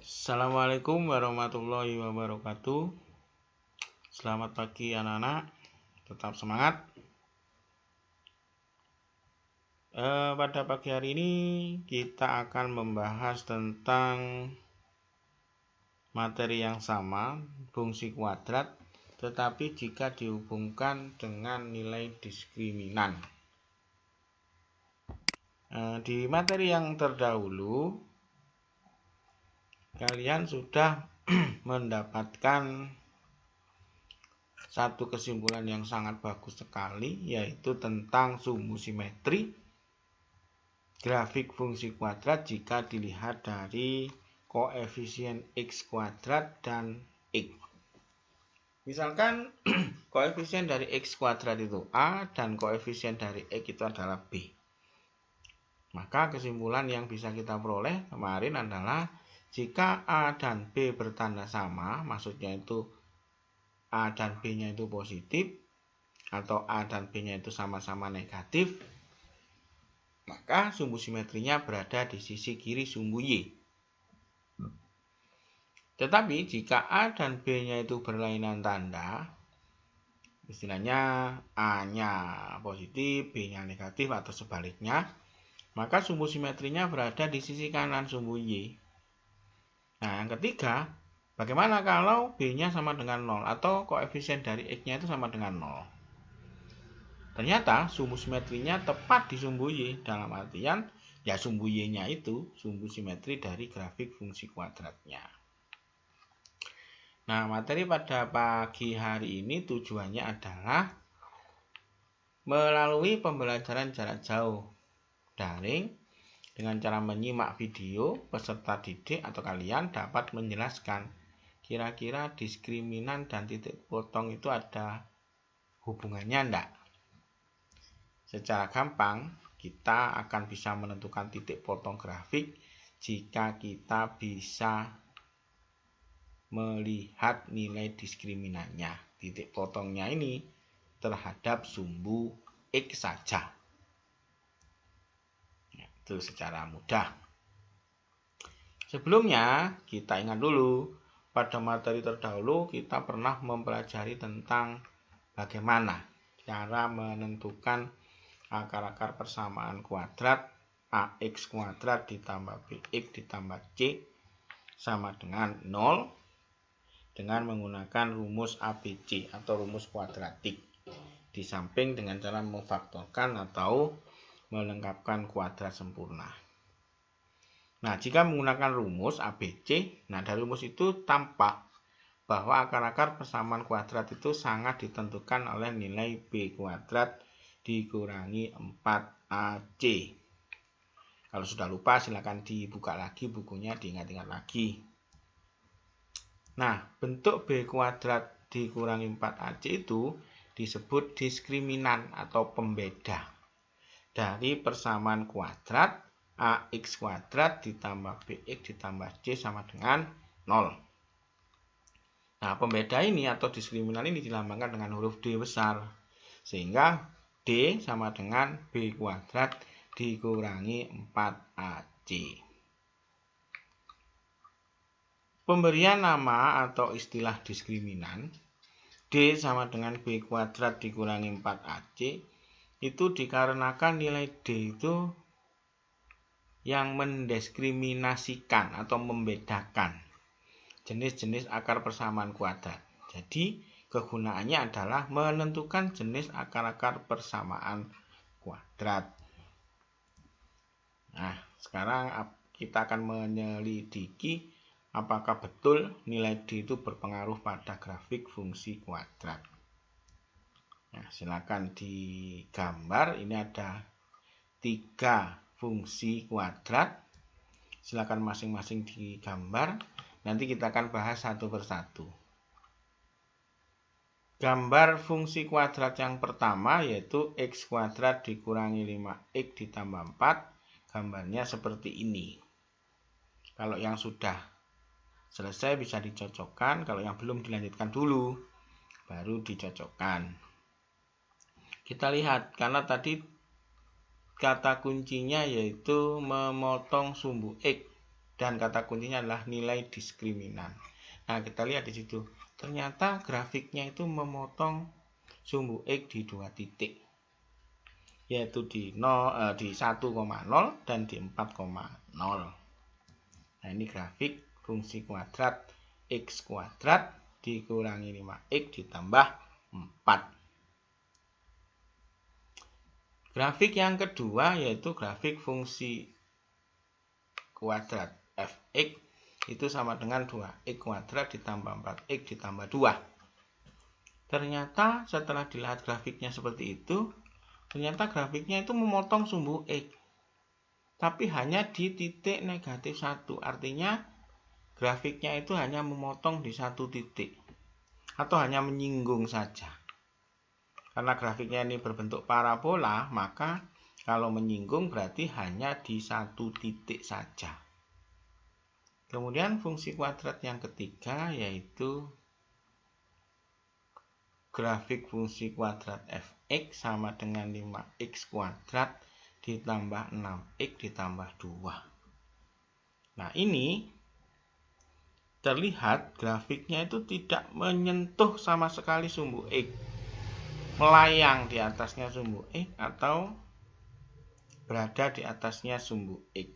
Assalamualaikum warahmatullahi wabarakatuh. Selamat pagi anak-anak, tetap semangat. Pada pagi hari ini kita akan membahas tentang materi yang sama, fungsi kuadrat, tetapi jika dihubungkan dengan nilai diskriminan. Di materi yang terdahulu kalian sudah mendapatkan satu kesimpulan yang sangat bagus sekali, yaitu tentang sumbu simetri grafik fungsi kuadrat jika dilihat dari koefisien x kuadrat dan x. Misalkan koefisien dari x kuadrat itu a dan koefisien dari x itu adalah b. Maka kesimpulan yang bisa kita peroleh kemarin adalah jika a dan b bertanda sama, maksudnya itu a dan b-nya itu positif atau a dan b-nya itu sama-sama negatif, maka sumbu simetrinya berada di sisi kiri sumbu Y. Tetapi jika A dan B-nya itu berlainan tanda, istilahnya A-nya positif, B-nya negatif atau sebaliknya, maka sumbu simetrinya berada di sisi kanan sumbu Y. Nah, yang ketiga, bagaimana kalau B-nya sama dengan 0 atau koefisien dari X-nya itu sama dengan 0? Ternyata sumbu simetrinya tepat di sumbu Y, dalam artian ya sumbu Y-nya itu sumbu simetri dari grafik fungsi kuadratnya. Nah, materi pada pagi hari ini tujuannya adalah melalui pembelajaran jarak jauh daring dengan cara menyimak video, peserta didik atau kalian dapat menjelaskan kira-kira diskriminan dan titik potong itu ada hubungannya enggak? Secara gampang, kita akan bisa menentukan titik potong grafik jika kita bisa melihat nilai diskriminannya. Titik potongnya ini terhadap sumbu X saja. Itu secara mudah. Sebelumnya, kita ingat dulu, pada materi terdahulu kita pernah mempelajari tentang bagaimana cara menentukan akar-akar persamaan kuadrat ax kuadrat ditambah bx ditambah c sama dengan 0 dengan menggunakan rumus ABC atau rumus kuadratik, di samping dengan cara memfaktorkan atau melengkapkan kuadrat sempurna. Nah, jika menggunakan rumus ABC, nah dari rumus itu tampak bahwa akar-akar persamaan kuadrat itu sangat ditentukan oleh nilai b kuadrat dikurangi 4ac. Kalau sudah lupa silakan dibuka lagi bukunya, diingat-ingat lagi. Nah, bentuk b kuadrat dikurangi 4ac itu disebut diskriminan atau pembeda dari persamaan kuadrat ax kuadrat ditambah bx ditambah c sama dengan 0. Nah, pembeda ini atau diskriminan ini dilambangkan dengan huruf D besar, sehingga D sama dengan b kuadrat dikurangi 4ac. Pemberian nama atau istilah diskriminan D sama dengan b kuadrat dikurangi 4ac itu dikarenakan nilai D itu yang mendiskriminasikan atau membedakan jenis-jenis akar persamaan kuadrat. Jadi kegunaannya adalah menentukan jenis akar-akar persamaan kuadrat. Nah, sekarang kita akan menyelidiki apakah betul nilai D itu berpengaruh pada grafik fungsi kuadrat. Nah, silakan digambar. Ini ada 3 fungsi kuadrat. Silakan masing-masing digambar. Nanti kita akan bahas satu persatu. Gambar fungsi kuadrat yang pertama yaitu x kuadrat dikurangi 5x ditambah 4. Gambarnya seperti ini. Kalau yang sudah selesai bisa dicocokkan. Kalau yang belum dilanjutkan dulu, baru dicocokkan. Kita lihat, karena tadi kata kuncinya yaitu memotong sumbu x dan kata kuncinya adalah nilai diskriminan. Nah, kita lihat di situ. Ternyata grafiknya itu memotong sumbu X di 2 titik. Yaitu di 1,0 dan di 4,0. Nah, ini grafik fungsi kuadrat X kuadrat dikurangi 5X ditambah 4. Grafik yang kedua yaitu grafik fungsi kuadrat fx itu sama dengan 2x kuadrat ditambah 4x ditambah 2. Ternyata setelah dilihat grafiknya seperti itu, ternyata grafiknya itu memotong sumbu x. Tapi hanya di titik negatif 1. Artinya grafiknya itu hanya memotong di 1 titik. Atau hanya menyinggung saja. Karena grafiknya ini berbentuk parabola, maka kalau menyinggung berarti hanya di 1 titik saja. Kemudian fungsi kuadrat yang ketiga yaitu grafik fungsi kuadrat fx sama dengan 5x kuadrat ditambah 6x ditambah 2. Nah, ini terlihat grafiknya itu tidak menyentuh sama sekali sumbu x. Melayang di atasnya sumbu X atau berada di atasnya sumbu X.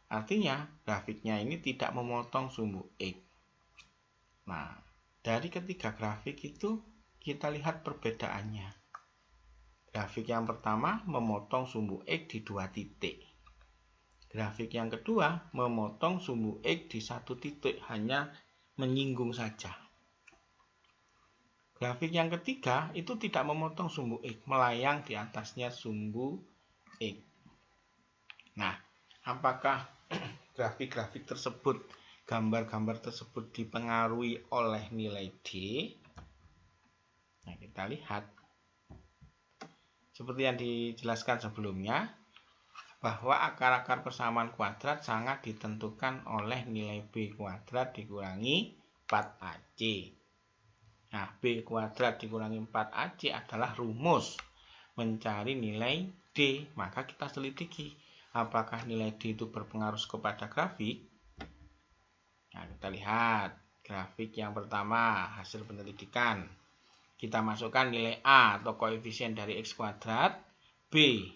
Artinya grafiknya ini tidak memotong sumbu X. Nah, dari ketiga grafik itu kita lihat perbedaannya. Grafik yang pertama memotong sumbu X di 2 titik. Grafik yang kedua memotong sumbu X di 1 titik, hanya menyinggung saja. Grafik yang ketiga itu tidak memotong sumbu X, melayang di atasnya sumbu X. Nah, apakah grafik-grafik tersebut, gambar-gambar tersebut dipengaruhi oleh nilai D? Nah, kita lihat. Seperti yang dijelaskan sebelumnya, bahwa akar-akar persamaan kuadrat sangat ditentukan oleh nilai B kuadrat dikurangi 4AC. Nah, B kuadrat dikurangi 4AC adalah rumus mencari nilai D. Maka kita selidiki apakah nilai D itu berpengaruh kepada grafik. Nah, kita lihat grafik yang pertama, hasil penyelidikan. Kita masukkan nilai A atau koefisien dari X kuadrat, B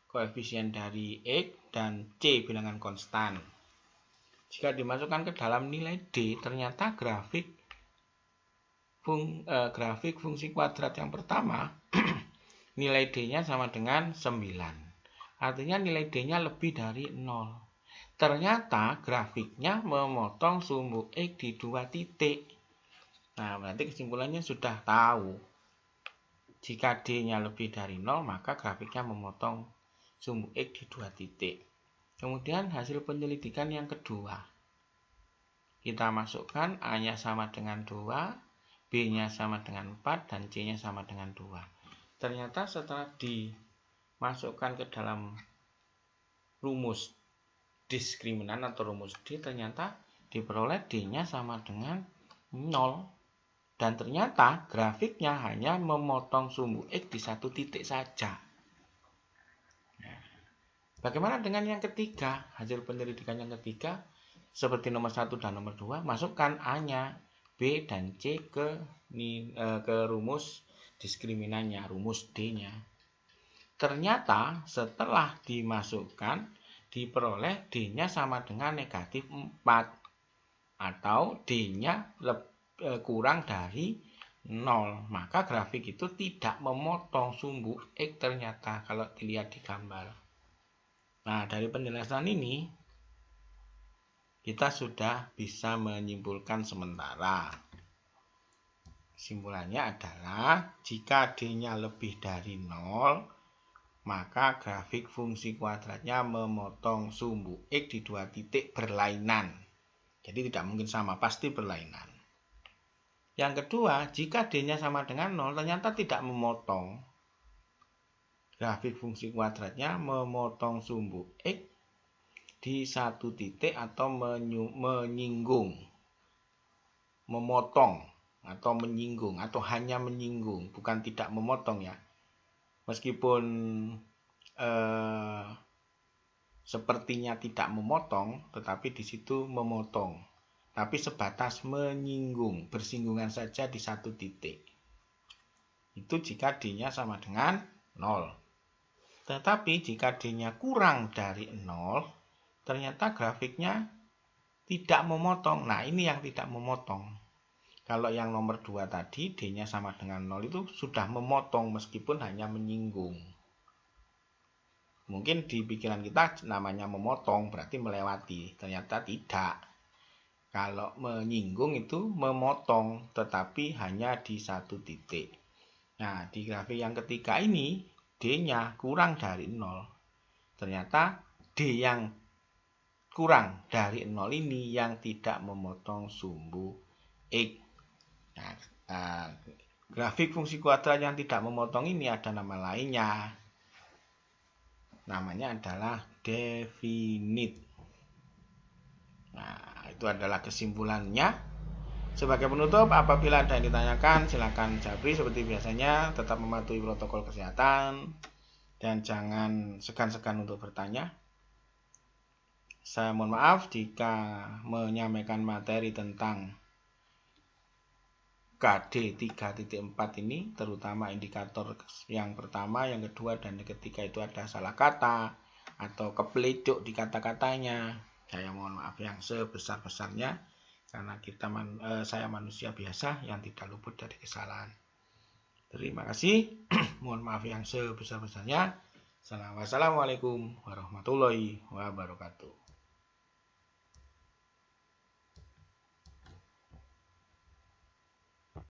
koefisien dari X, dan C bilangan konstan. Jika dimasukkan ke dalam nilai D, ternyata grafik fungsi kuadrat yang pertama nilai D-nya sama dengan 9. Artinya nilai D-nya lebih dari 0. Ternyata grafiknya memotong sumbu X di 2 titik. Nah, berarti kesimpulannya sudah tahu. Jika D-nya lebih dari 0, maka grafiknya memotong sumbu X di 2 titik. Kemudian hasil penyelidikan yang kedua. Kita masukkan A-nya sama dengan 2, B-nya sama dengan 4, dan C-nya sama dengan 2. Ternyata setelah dimasukkan ke dalam rumus diskriminan atau rumus D, ternyata diperoleh D-nya sama dengan 0. Dan ternyata grafiknya hanya memotong sumbu X di 1 titik saja. Nah, bagaimana dengan yang ketiga? Hasil penyelidikan yang ketiga, seperti nomor 1 dan nomor 2, masukkan A-nya, B dan C ke rumus diskriminannya, rumus D-nya. Ternyata setelah dimasukkan, diperoleh D-nya sama dengan negatif 4 atau D-nya kurang dari 0. Maka grafik itu tidak memotong sumbu X ternyata kalau dilihat di gambar. Nah, dari penjelasan ini kita sudah bisa menyimpulkan sementara. Kesimpulannya adalah jika D-nya lebih dari 0, maka grafik fungsi kuadratnya memotong sumbu X di 2 titik berlainan. Jadi tidak mungkin sama, pasti berlainan. Yang kedua, jika D-nya sama dengan 0, ternyata tidak memotong. Grafik fungsi kuadratnya memotong sumbu X di 1 titik atau menyinggung, memotong atau menyinggung atau hanya menyinggung, bukan tidak memotong ya. Meskipun sepertinya tidak memotong, tetapi di situ memotong. Tapi sebatas menyinggung, bersinggungan saja di satu titik. Itu jika D-nya sama dengan 0. Tetapi jika D-nya kurang dari 0, ternyata grafiknya tidak memotong. Nah, ini yang tidak memotong. Kalau yang nomor 2 tadi, D-nya sama dengan 0 itu sudah memotong meskipun hanya menyinggung. Mungkin di pikiran kita namanya memotong, berarti melewati. Ternyata tidak. Kalau menyinggung itu memotong, tetapi hanya di satu titik. Nah, di grafik yang ketiga ini, D-nya kurang dari 0. Ternyata D yang kurang dari 0 ini yang tidak memotong sumbu X. Nah, grafik fungsi kuadrat yang tidak memotong ini ada nama lainnya. Namanya adalah definite. Nah, itu adalah kesimpulannya. Sebagai penutup, apabila ada yang ditanyakan, silakan japri seperti biasanya. Tetap mematuhi protokol kesehatan dan jangan segan-segan untuk bertanya. Saya mohon maaf jika menyampaikan materi tentang KD 3.4 ini, terutama indikator yang pertama, yang kedua, dan yang ketiga itu ada salah kata atau kepeleduk di kata-katanya. Saya mohon maaf yang sebesar-besarnya karena saya manusia biasa yang tidak luput dari kesalahan. Terima kasih. Mohon maaf yang sebesar-besarnya. Wassalamualaikum warahmatullahi wabarakatuh.